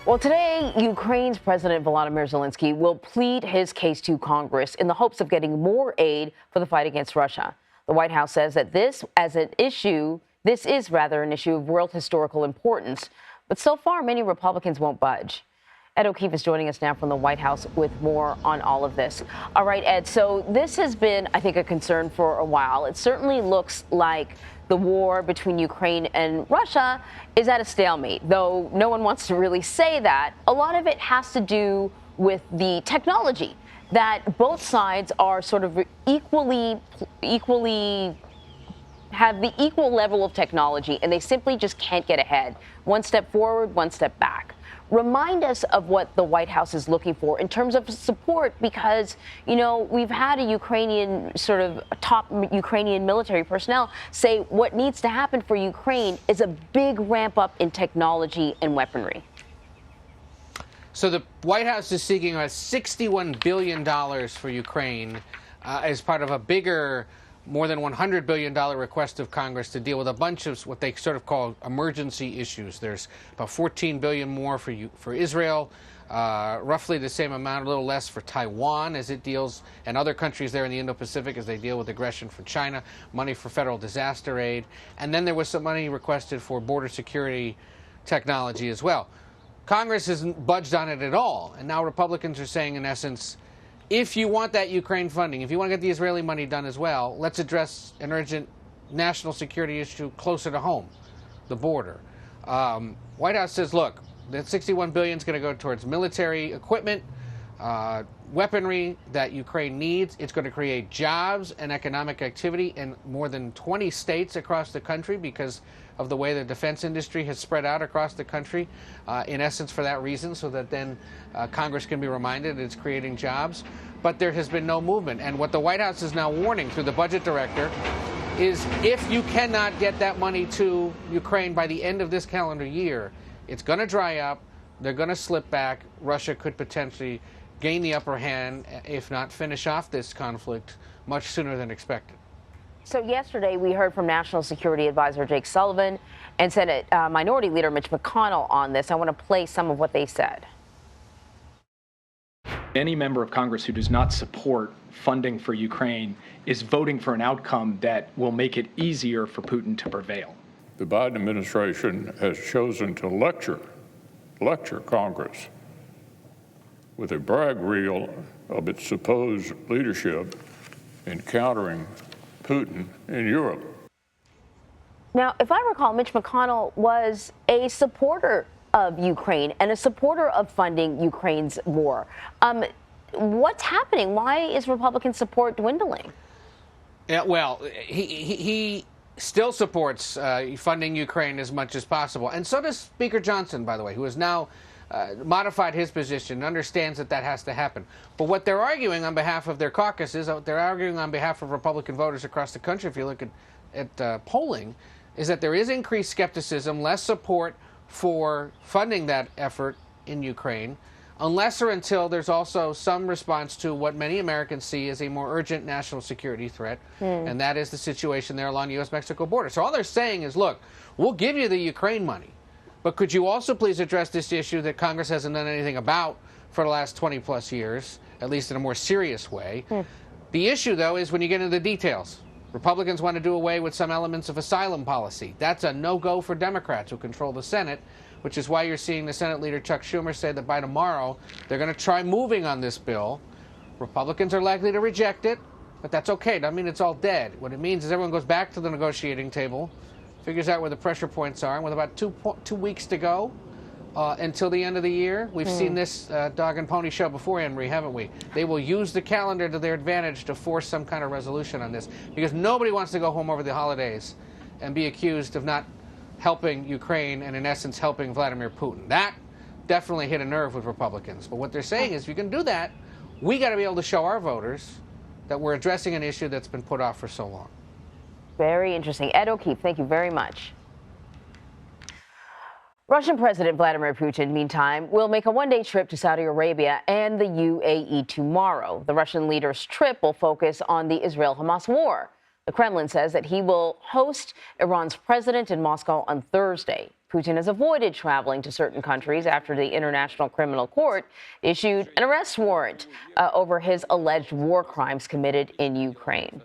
Well, today, Ukraine's President Volodymyr Zelenskyy will plead his case to Congress in the hopes of getting more aid for the fight against Russia. The White House says that this is an issue of world historical importance. But so far, many Republicans won't budge. Ed O'Keefe is joining us now from the White House with more on all of this. All right, Ed, so this has been, I think, a concern for a while. It certainly looks like the war between Ukraine and Russia is at a stalemate, though no one wants to really say that. A lot of it has to do with the technology, that both sides are sort of equally have the equal level of technology, and they simply just can't get ahead. One step forward, one step back. Remind us of what the White House is looking for in terms of support, because, you know, we've had a top Ukrainian military personnel say what needs to happen for Ukraine is a big ramp up in technology and weaponry. So the White House is seeking $61 billion for Ukraine as part of a bigger, more than $100 billion request of Congress to deal with a bunch of what they sort of call emergency issues. There's about $14 billion more for Israel, roughly the same amount, a little less for Taiwan as it deals, and other countries there in the Indo-Pacific as they deal with aggression from China, money for federal disaster aid, and then there was some money requested for border security technology as well. Congress hasn't budged on it at all, and now Republicans are saying, in essence, if you want that Ukraine funding, if you want to get the Israeli money done as well, let's address an urgent national security issue closer to home, the border. White House says, look, that $61 billion is going to go towards military equipment, weaponry that Ukraine needs. It's going to create jobs and economic activity in more than 20 states across the country because of the way the defense industry has spread out across the country, in essence for that reason, so that then Congress can be reminded it's creating jobs. But there has been no movement. And what the White House is now warning through the budget director is if you cannot get that money to Ukraine by the end of this calendar year, it's going to dry up, they're going to slip back, Russia could potentially gain the upper hand, if not finish off this conflict much sooner than expected. So yesterday we heard from National Security Advisor Jake Sullivan and Senate Minority Leader Mitch McConnell on this. I want to play some of what they said. Any member of Congress who does not support funding for Ukraine is voting for an outcome that will make it easier for Putin to prevail. The Biden administration has chosen to lecture Congress with a brag reel of its supposed leadership in countering Putin in Europe. Now, if I recall, Mitch McConnell was a supporter of Ukraine and a supporter of funding Ukraine's war. What's happening? Why is Republican support dwindling? Yeah, well, he still supports funding Ukraine as much as possible. And so does Speaker Johnson, by the way, who has now modified his position, understands that that has to happen. But what they're arguing on behalf of their caucuses, they're arguing on behalf of Republican voters across the country, if you look at polling, is that there is increased skepticism, less support for funding that effort in Ukraine, unless or until there's also some response to what many Americans see as a more urgent national security threat, and that is the situation there along the U.S.-Mexico border. So all they're saying is, look, we'll give you the Ukraine money, but could you also please address this issue that Congress hasn't done anything about for the last 20-plus years, at least in a more serious way? The issue, though, is when you get into the details. Republicans want to do away with some elements of asylum policy. That's a no-go for Democrats who control the Senate, which is why you're seeing the Senate leader Chuck Schumer say that by tomorrow they're going to try moving on this bill. Republicans are likely to reject it, but that's okay. Doesn't mean it's all dead. What it means is everyone goes back to the negotiating table, figures out where the pressure points are, and with about 2 weeks to go until the end of the year, we've seen this dog and pony show before, Anne Marie, haven't we? They will use the calendar to their advantage to force some kind of resolution on this, because nobody wants to go home over the holidays and be accused of not helping Ukraine and, in essence, helping Vladimir Putin. That definitely hit a nerve with Republicans. But what they're saying is, if you can do that, we got to be able to show our voters that we're addressing an issue that's been put off for so long. Very interesting. Ed O'Keefe, thank you very much. Russian President Vladimir Putin, meantime, will make a one-day trip to Saudi Arabia and the UAE tomorrow. The Russian leader's trip will focus on the Israel-Hamas war. The Kremlin says that he will host Iran's president in Moscow on Thursday. Putin has avoided traveling to certain countries after the International Criminal Court issued an arrest warrant over his alleged war crimes committed in Ukraine.